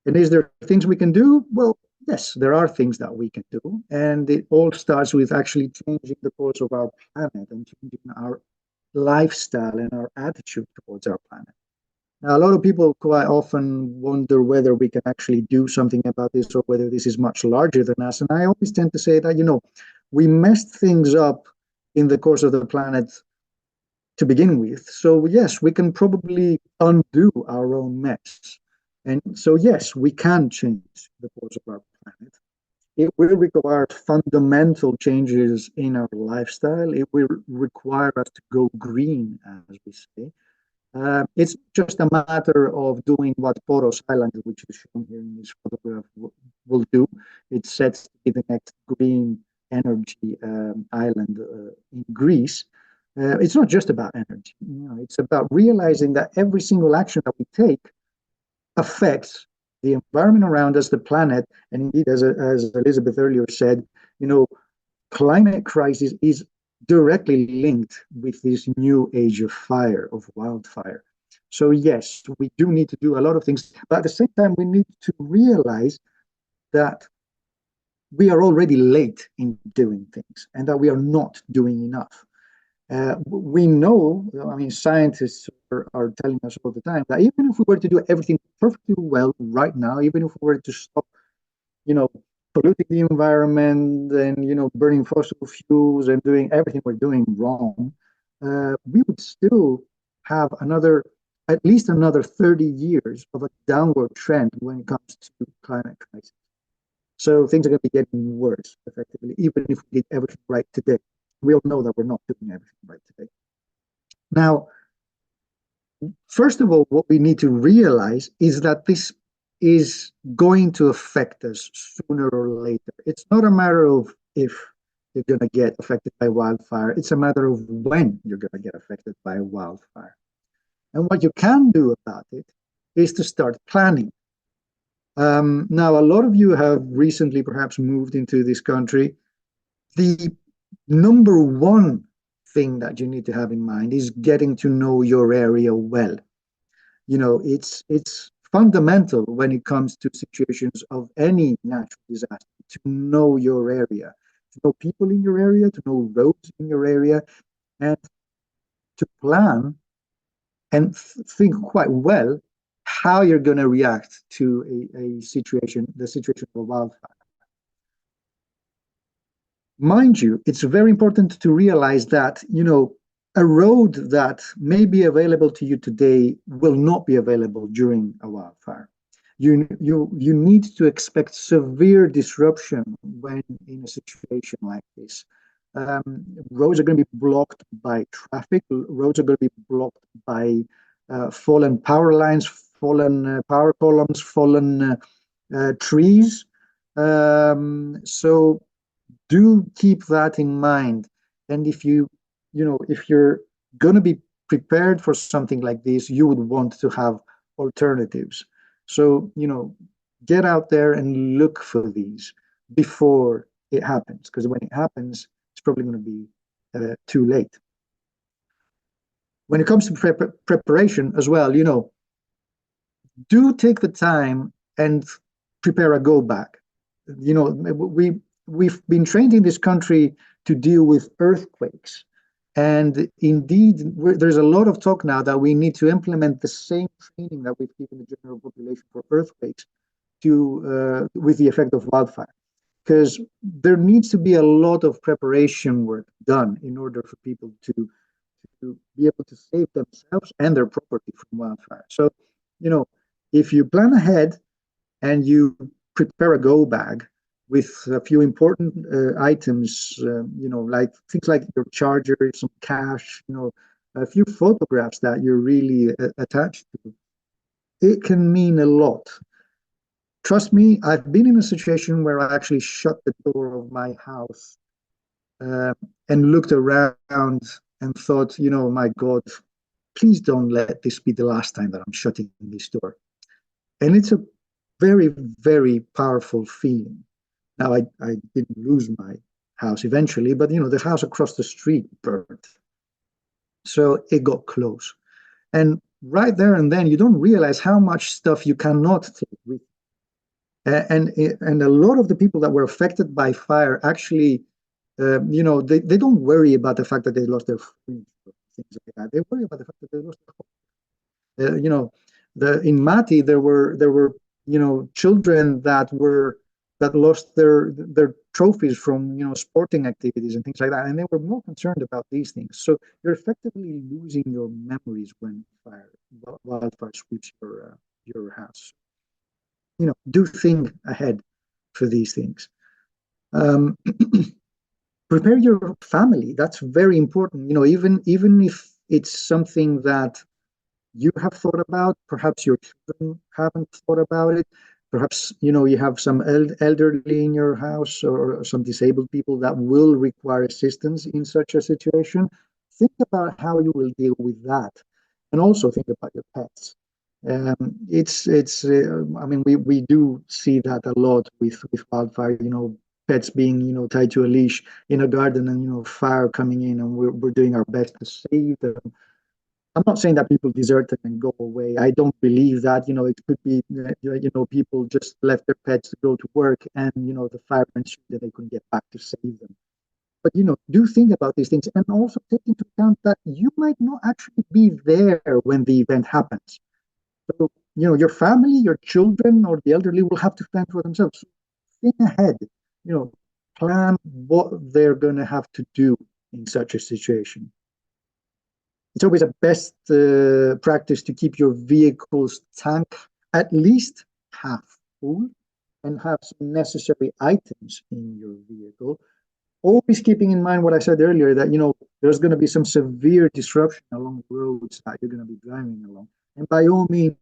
And is there things we can do? Well, yes, there are things that we can do. And it all starts with actually changing the course of our planet and changing our lifestyle and our attitude towards our planet. Now, a lot of people quite often wonder whether we can actually do something about this or whether this is much larger than us. And I always tend to say that, we messed things up in the course of the planet to begin with. So, yes, we can probably undo our own mess. And so, yes, we can change the course of our planet. It will require fundamental changes in our lifestyle. It will require us to go green, as we say. It's just a matter of doing what Poros Island, which is shown here in this photograph, will do. It's set to be the next green energy island in Greece. It's not just about energy. It's about realizing that every single action that we take affects the environment around us, the planet, and indeed, as Elizabeth earlier said, climate crisis is directly linked with this new age of fire, of wildfire. So yes, we do need to do a lot of things, but at the same time, we need to realize that we are already late in doing things and that we are not doing enough. We know, scientists are telling us all the time that even if we were to do everything perfectly well right now, even if we were to stop, polluting the environment and, burning fossil fuels and doing everything we're doing wrong, we would still have at least another 30 years of a downward trend when it comes to climate crisis. So things are going to be getting worse, effectively, even if we did everything right today. We all know that we're not doing everything right today. Now, first of all, what we need to realize is that this is going to affect us sooner or later. It's not a matter of if you're going to get affected by wildfire. It's a matter of when you're going to get affected by a wildfire. And what you can do about it is to start planning. Now, a lot of you have recently perhaps moved into this country. The number one thing that you need to have in mind is getting to know your area well. It's fundamental when it comes to situations of any natural disaster to know your area, to know people in your area, to know roads in your area, and to plan and think quite well how you're going to react to the situation of a wildfire. Mind you, it's very important to realize that, a road that may be available to you today will not be available during a wildfire. You need to expect severe disruption when in a situation like this. Roads are going to be blocked by traffic. Roads are going to be blocked by fallen power lines, fallen power columns, fallen trees. So do keep that in mind. And if you're going to be prepared for something like this, you would want to have alternatives. So, get out there and look for these before it happens, because when it happens, it's probably going to be too late. When it comes to preparation as well, do take the time and prepare a go bag. We've been trained in this country to deal with earthquakes. And indeed, there's a lot of talk now that we need to implement the same training that we've given the general population for earthquakes with the effect of wildfire. Because there needs to be a lot of preparation work done in order for people to be able to save themselves and their property from wildfire. So, if you plan ahead and you prepare a go bag with a few important items, like things like your charger, some cash, a few photographs that you're really attached to, it can mean a lot. Trust me, I've been in a situation where I actually shut the door of my house and looked around and thought, my God, please don't let this be the last time that I'm shutting this door. And it's a very, very powerful feeling. Now, I didn't lose my house eventually, but, the house across the street burned. So it got close. And right there and then, you don't realize how much stuff you cannot take with you. And a lot of the people that were affected by fire actually, they don't worry about the fact that they lost their food or things like that. They worry about the fact that they lost their home. In Mati there were children that lost their trophies from sporting activities and things like that, and they were more concerned about these things. So you're effectively losing your memories when wildfire sweeps your house. Do think ahead for these things. Um, Prepare your family. That's very important. Even if it's something that you have thought about, perhaps your children haven't thought about it. Perhaps you have some elderly in your house or some disabled people that will require assistance in such a situation. Think about how you will deal with that, and also think about your pets. It's I mean, we do see that a lot with wildfire. Pets being tied to a leash in a garden, and fire coming in, and we're doing our best to save them. I'm not saying that people desert them and go away. I don't believe that. It could be people just left their pets to go to work, and the fire ensued that they couldn't get back to save them. But do think about these things, and also take into account that you might not actually be there when the event happens. So, your family, your children, or the elderly will have to fend for themselves. So think ahead, you know, plan what they're going to have to do in such a situation. It's always a best practice to keep your vehicle's tank at least half full and have some necessary items in your vehicle. Always keeping in mind what I said earlier, that there's going to be some severe disruption along the roads that you're going to be driving along. And by all means,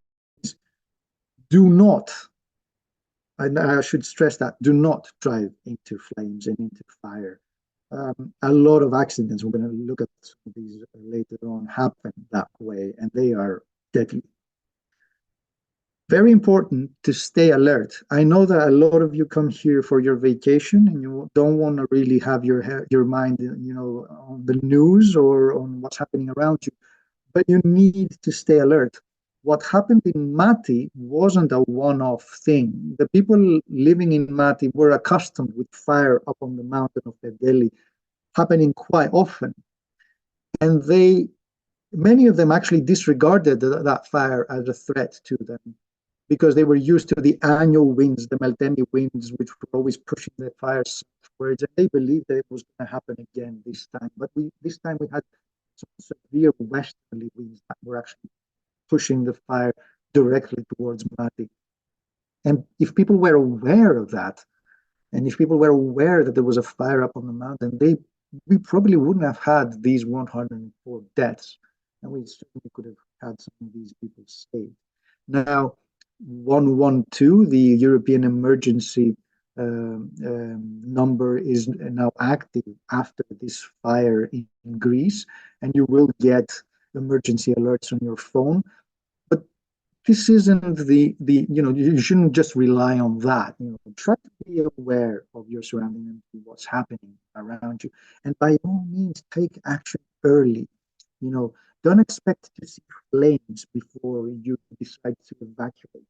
do not, and I should stress that, do not drive into flames and into fire. A lot of accidents, we're going to look at some of these later on, happen that way, and they are deadly. Very important to stay alert. I know that a lot of you come here for your vacation and you don't want to really have your mind, on the news or on what's happening around you, but you need to stay alert. What happened in Mati wasn't a one-off thing. The people living in Mati were accustomed with fire up on the mountain of Delhi happening quite often, and many of them actually disregarded that fire as a threat to them, because they were used to the annual winds, the Meltemi winds, which were always pushing the fire southwards, and they believed that it was going to happen again this time. But this time we had some severe westerly winds that were actually pushing the fire directly towards Mati. And if people were aware of that, and if people were aware that there was a fire up on the mountain, we probably wouldn't have had these 104 deaths, and we certainly could have had some of these people saved. Now, 112, the European emergency number, is now active after this fire in Greece, and you will get emergency alerts on your phone. But this isn't you shouldn't just rely on that. Try to be aware of your surroundings and what's happening around you, and by all means, take action early. Don't expect to see flames before you decide to evacuate.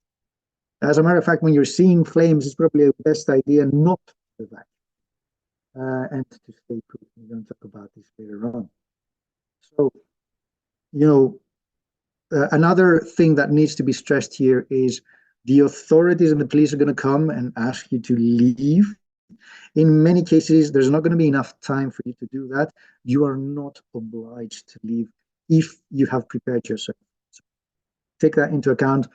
As a matter of fact, when you're seeing flames, it's probably the best idea not to evacuate and to stay put. We're going to talk about this later on. So, another thing that needs to be stressed here is the authorities and the police are going to come and ask you to leave. In many cases, there's not going to be enough time for you to do that. You are not obliged to leave if you have prepared yourself. So take that into account.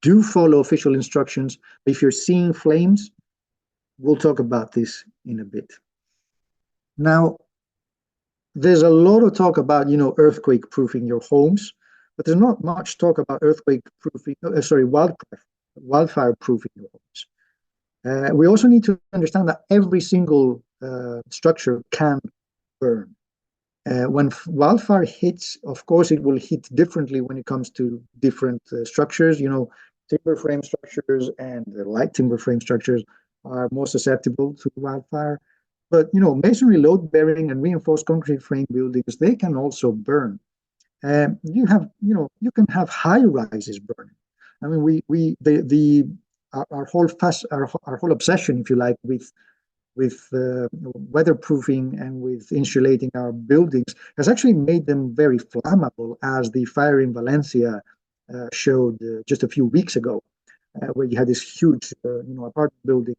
Do follow official instructions. If you're seeing flames, we'll talk about this in a bit. Now, there's a lot of talk about, earthquake proofing your homes, but there's not much talk about wildfire proofing your homes. We also need to understand that every single structure can burn. When wildfire hits, of course, it will hit differently when it comes to different structures. Timber frame structures and light timber frame structures are more susceptible to wildfire. But, masonry, load-bearing, and reinforced concrete frame buildings, they can also burn. You can have high rises burning. I mean, our whole obsession, if you like, with weatherproofing and with insulating our buildings has actually made them very flammable, as the fire in Valencia showed just a few weeks ago, where you had this huge, apartment building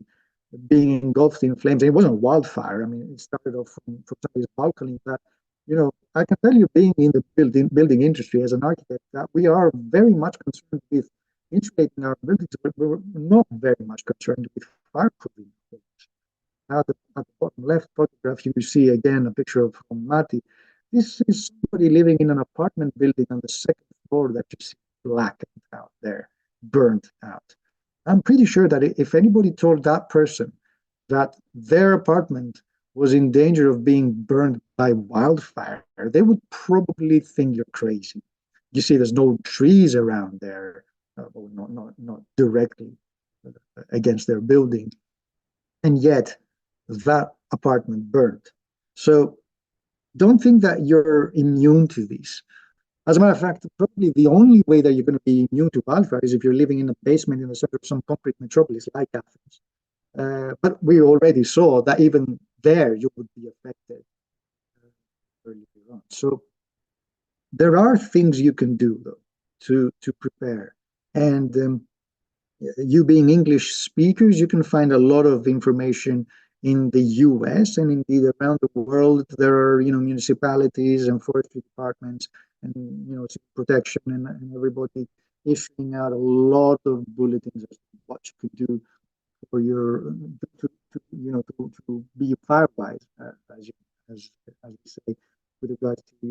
being engulfed in flames. And it wasn't a wildfire. I mean, it started off from somebody's balcony. That, I can tell you, being in the building industry as an architect, that we are very much concerned with insulating our buildings, but we're not very much concerned with fireproofing. Now, at the bottom left photograph, you see again a picture of Mati. This is somebody living in an apartment building on the second floor that you see blackened out there, burnt out. I'm pretty sure that if anybody told that person that their apartment was in danger of being burned by wildfire, they would probably think you're crazy. You see, there's no trees around there, not directly against their building, and yet that apartment burned. So don't think that you're immune to these. As a matter of fact, probably the only way that you're going to be immune to wildfire is if you're living in a basement in the center of some concrete metropolis like Athens. But we already saw that even there you would be affected earlier on. So there are things you can do, though, to prepare. And you being English speakers, you can find a lot of information in the US and indeed around the world. There are, municipalities and forestry departments and, protection and everybody issuing out a lot of bulletins as to what you could do for to be firewise, as we say, with regards to,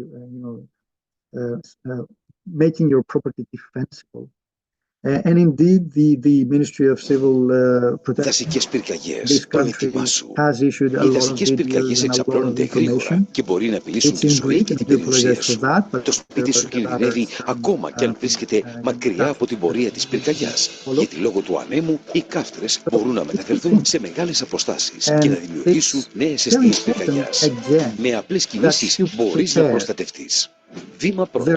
making your property defensible. And indeed, the Ministry of Civil Protection this country has issued a lot of videos and a lot of information. It's in Greek, and I do apologize for that, but το σπίτι σου κινδυνεύει ακόμα και αν βρίσκεται μακριά από την πορεία της πυρκαγιάς. Γιατί λόγω του ανέμου, οι κάφτρες μπορούν να μεταφερθούν σε μεγάλες αποστάσεις και να δημιουργήσουν νέες αιστείες πυρκαγιάς. Με απλές κινήσεις μπορείς να προστατευτείς. Βήμα πρώτο.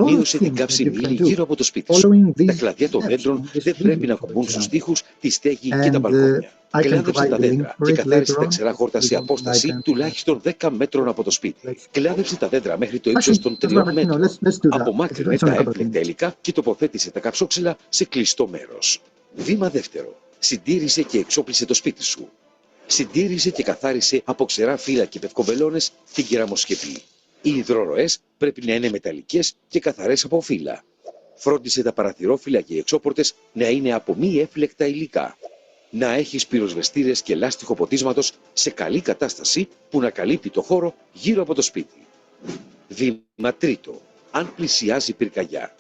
Μείωσε την καύση μήλη γύρω από το σπίτι σου. Τα κλαδιά των δέντρων δεν πρέπει να κουμπούν στους τοίχους, τη στέγη και τα μπαλκόνια. Κλάδεψε τα δέντρα και καθάρισε τα ξερά χόρτα σε απόσταση τουλάχιστον 10 μέτρων από το σπίτι. Κλάδεψε τα δέντρα μέχρι το ύψος των 3 μέτρων. Απομάκρυνε τα έμφλεκτα υλικά και τοποθέτησε τα καψόξυλα σε κλειστό μέρος. Βήμα δεύτερο. Συντήρησε και εξόπλισε το σπίτι σου. Συντήρησε και καθάρισε από ξερά φύλλα και πευκοβελώνες την κεραμοσκεπή. Οι υδροροές πρέπει να είναι μεταλλικές και καθαρές από φύλλα. Φρόντισε τα παραθυρόφυλλα και οι εξώπορτες να είναι από μη έφλεκτα υλικά. Να έχεις πυροσβεστήρες και λάστιχο ποτίσματος σε καλή κατάσταση που να καλύπτει το χώρο γύρω από το σπίτι. Βήμα τρίτο. Αν πλησιάζει πυρκαγιά.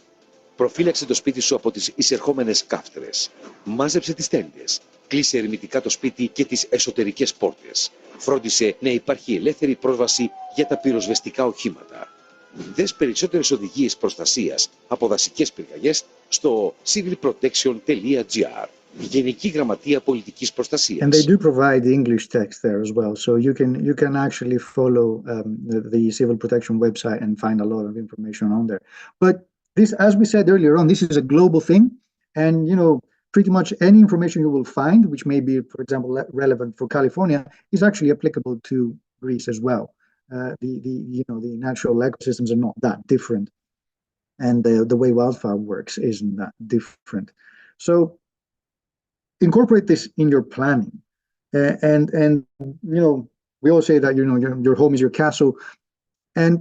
Προφύλαξε το σπίτι σου από τις εισερχόμενες κάφτρες. Μάζεψε τις τέντες. Κλείσε ερμητικά το σπίτι και τις εσωτερικές πόρτες. Φρόντισε να υπάρχει ελεύθερη πρόσβαση για τα πυροσβεστικά οχήματα. Δες περισσότερες οδηγίες προστασίας από δασικές πυρκαγιές στο civilprotection.gr. Γενική Γραμματεία Πολιτικής Προστασίας. And they do provide the English text there as well, so you can actually follow the Civil Protection website and find a lot of information on there. But this, as we said earlier on, this is a global thing, and pretty much any information you will find, which may be, for example, relevant for California, is actually applicable to Greece as well. The natural ecosystems are not that different, and the way wildfire works isn't that different. So incorporate this in your planning, and we all say that your home is your castle, and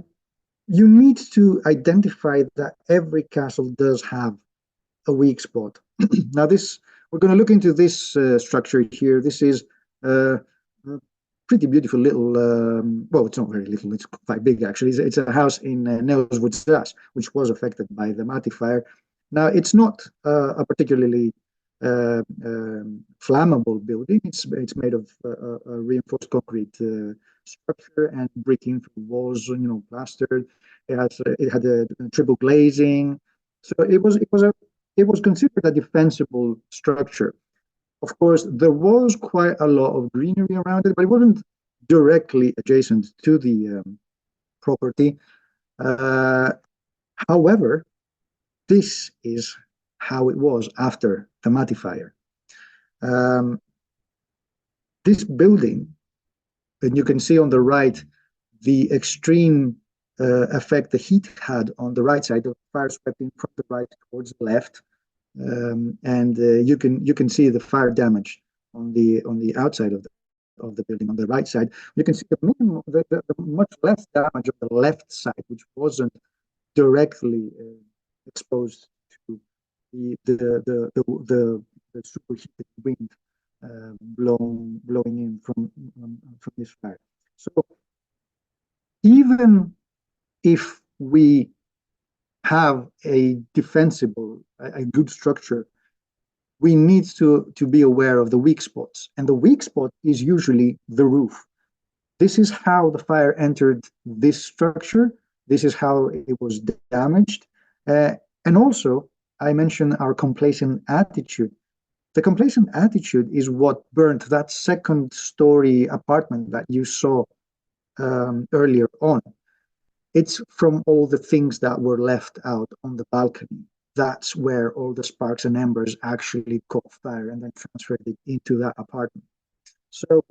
you need to identify that every castle does have a weak spot. Now, we're going to look into this structure here. This is a pretty beautiful little, well, it's not very little, it's quite big actually. It's a house in Neoswood, which was affected by the Mati fire. Now, it's not a particularly flammable building. It's made of a reinforced concrete structure and bricking walls, plastered. It had a triple glazing, so it was considered a defensible structure. Of course, there was quite a lot of greenery around it, but it wasn't directly adjacent to the property. However, this is how it was after the Mati fire. Um, this building, and you can see on the right the extreme effect the heat had on the right side. The fire swept in from the right towards the left, and you can see the fire damage on the outside of the building on the right side. You can see the minimum, the much less damage on the left side, which wasn't directly exposed to the superheated wind blowing in from this fire. So even if we have a defensible, a good structure, we need to be aware of the weak spots. And the weak spot is usually the roof. This is how the fire entered this structure. This is how it was damaged. And also, I mentioned our complacent attitude. The complacent attitude is what burnt that second-story apartment that you saw earlier on. It's from all the things that were left out on the balcony. That's where all the sparks and embers actually caught fire and then transferred it into that apartment. So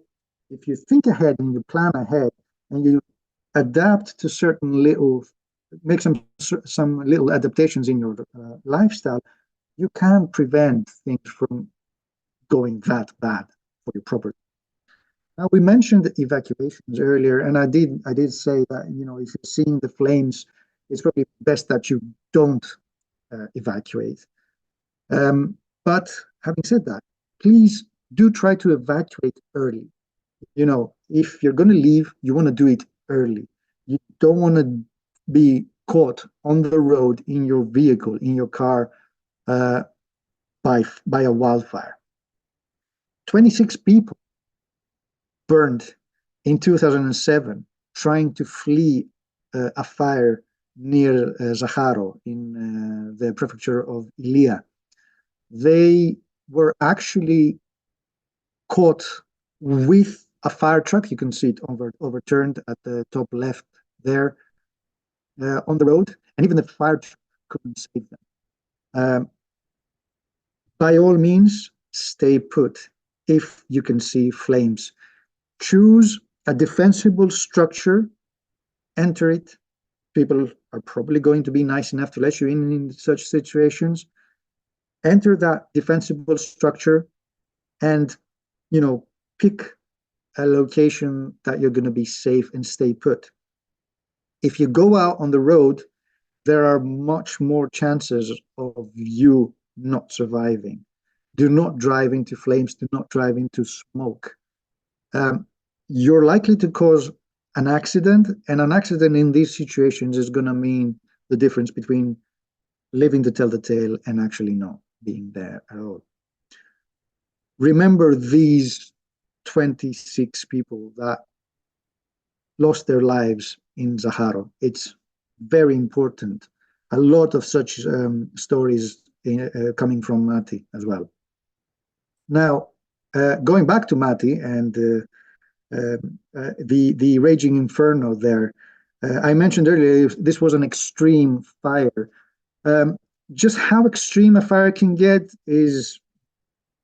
if you think ahead and you plan ahead and you adapt to certain little, make some little adaptations in your lifestyle, you can prevent things from going that bad for your property. Now, we mentioned evacuations earlier, and I did say that, if you're seeing the flames, it's probably best that you don't evacuate. But having said that, please do try to evacuate early. If you're going to leave, you want to do it early. You don't want to be caught on the road in your vehicle, in your car, by a wildfire. 26 people burned in 2007 trying to flee a fire near Zaharo in the prefecture of Ilia. They were actually caught with a fire truck. You can see it overturned at the top left there on the road, and even the fire truck couldn't save them. By all means, stay put if you can see flames. Choose a defensible structure, enter it. People are probably going to be nice enough to let you in such situations. Enter that defensible structure and, pick a location that you're going to be safe and stay put. If you go out on the road, there are much more chances of you not surviving. Do not drive into flames. Do not drive into smoke. You're likely to cause an accident, and an accident in these situations is going to mean the difference between living to tell the tale and actually not being there at all. Remember these 26 people that lost their lives in Zaharo. It's very important. A lot of such stories coming from Mati as well. Now, going back to Mati and the raging inferno there, I mentioned earlier this was an extreme fire. Just how extreme a fire can get is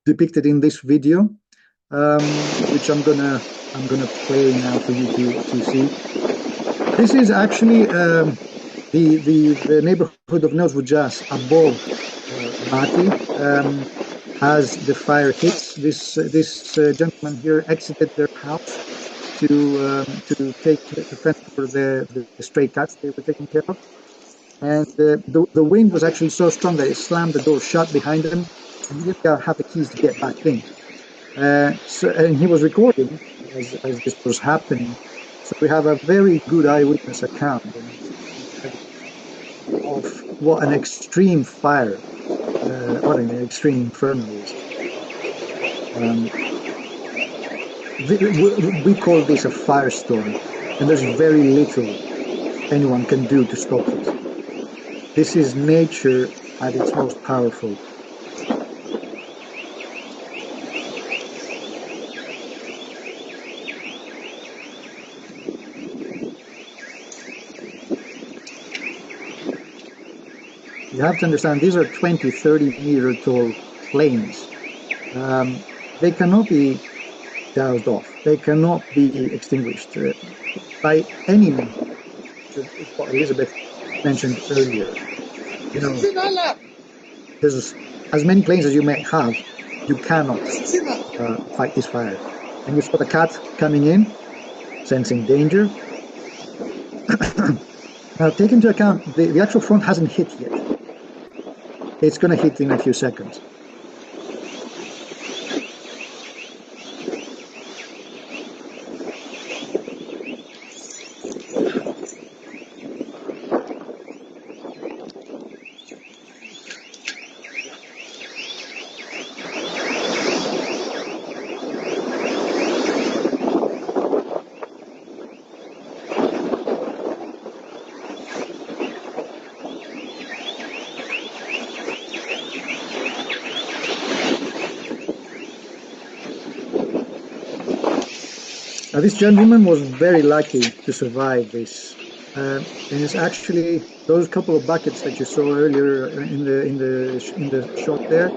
depicted in this video, which I'm gonna play now for you to see. This is actually the neighborhood of Nosvujas above Mati. As the fire hits, this gentleman here exited their house to fend for the stray cats they were taking care of, and the wind was actually so strong that it slammed the door shut behind him, and he didn't have the keys to get back in. And he was recording as this was happening, so we have a very good eyewitness account of what an extreme fire. What an extreme inferno is. We call this a firestorm, and there's very little anyone can do to stop it. This is nature at its most powerful. You have to understand, these are 20, 30 meter tall flames. they cannot be doused off. They cannot be extinguished by any means. It's what Elizabeth mentioned earlier. You know, there's as many planes as you may have, you cannot fight this fire. And you saw the cat coming in, sensing danger. Now, take into account the actual front hasn't hit yet. It's going to hit in a few seconds. Now, this gentleman was very lucky to survive this, and it's actually those couple of buckets that you saw earlier in the shot there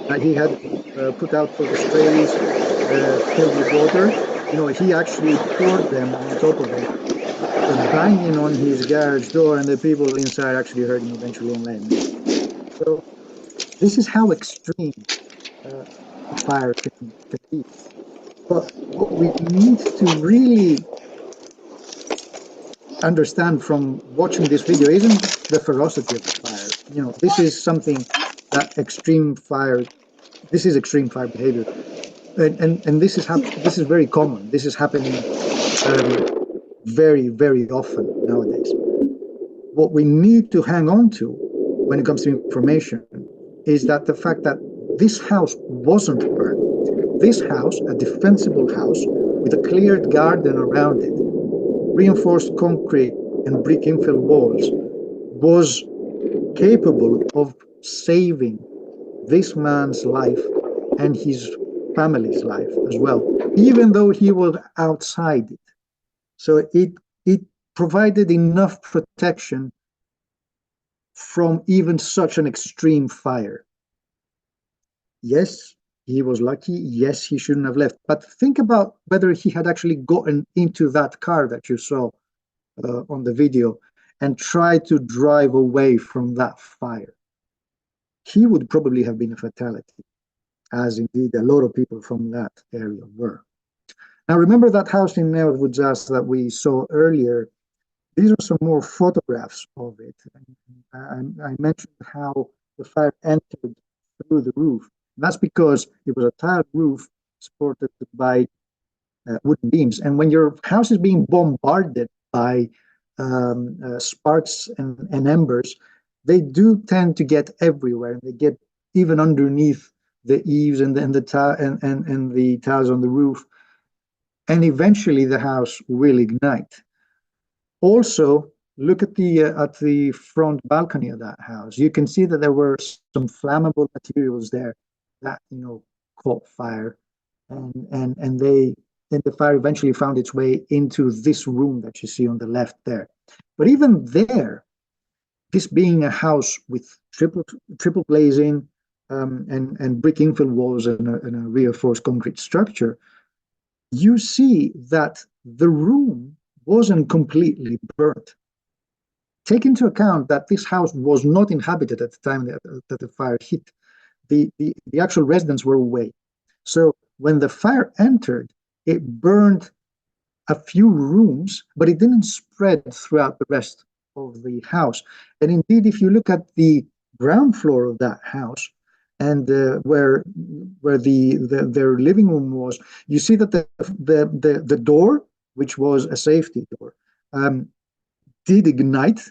that he had put out for the strays, filled with water. You know, he actually poured them on top of it, banging on his garage door, and the people inside actually heard him eventually and let him in. So this is how extreme a fire can be. But what we need to really understand from watching this video isn't the ferocity of the fire. You know, this is something that extreme fire behavior, and this is very common. This is happening very, very often nowadays. What we need to hang on to when it comes to information is that the fact that this house wasn't burned. This house, a defensible house with a cleared garden around it, reinforced concrete and brick infill walls, was capable of saving this man's life and his family's life as well, even though he was outside it. So it provided enough protection from even such an extreme fire. Yes, he was lucky. Yes, he shouldn't have left. But think about whether he had actually gotten into that car that you saw on the video and tried to drive away from that fire. He would probably have been a fatality, as indeed a lot of people from that area were. Now, remember that house in Northwood that we saw earlier? These are some more photographs of it. I mentioned how the fire entered through the roof. That's because it was a tiled roof supported by wooden beams. And when your house is being bombarded by sparks and embers, they do tend to get everywhere. They get even underneath the eaves and the tiles on the roof. And eventually the house will ignite. Also, look at the front balcony of that house. You can see that there were some flammable materials there that caught fire, and the fire eventually found its way into this room that you see on the left there. But even there, this being a house with triple glazing and brick infill walls and a reinforced concrete structure, you see that the room wasn't completely burnt. Take into account that this house was not inhabited at the time that the fire hit. The actual residents were away. So when the fire entered, it burned a few rooms, but it didn't spread throughout the rest of the house. And indeed, if you look at the ground floor of that house and where their living room was, you see that the door, which was a safety door, did ignite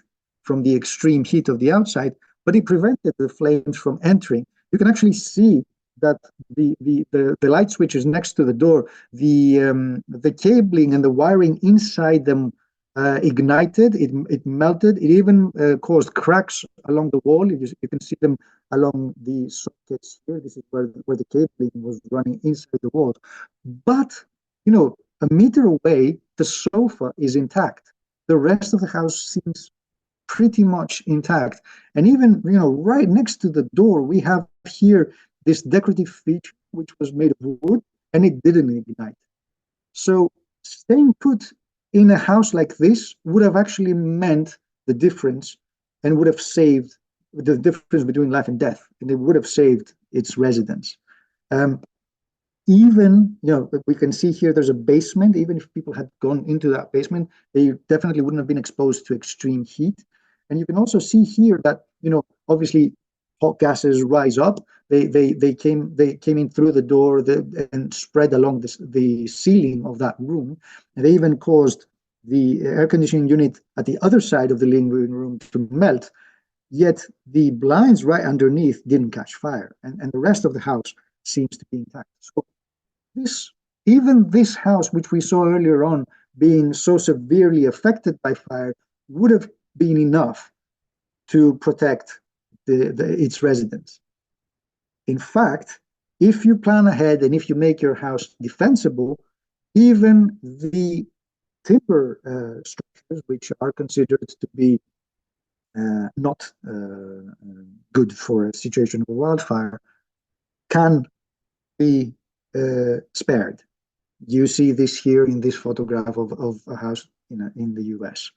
from the extreme heat of the outside, but it prevented the flames from entering. You can actually see that the light switches next to the door, the cabling and the wiring inside them ignited. It melted. It even caused cracks along the wall. You can see them along the sockets here. This is where the cabling was running inside the wall. But a meter away, the sofa is intact. The rest of the house seems pretty much intact. And even, right next to the door, we have here this decorative feature which was made of wood, and it didn't ignite. So staying put in a house like this would have actually meant the difference and would have saved the difference between life and death, and it would have saved its residents. Even, we can see here there's a basement. Even if people had gone into that basement, they definitely wouldn't have been exposed to extreme heat. And you can also see here that, obviously hot gases rise up. They came in through the door and spread along the ceiling of that room. And they even caused the air conditioning unit at the other side of the living room to melt. Yet the blinds right underneath didn't catch fire, and the rest of the house seems to be intact. So even this house, which we saw earlier on being so severely affected by fire, would have been enough to protect its residents. In fact, if you plan ahead and if you make your house defensible, even the timber structures, which are considered to be not good for a situation of a wildfire, can be spared. You see this here in this photograph of a house in the US.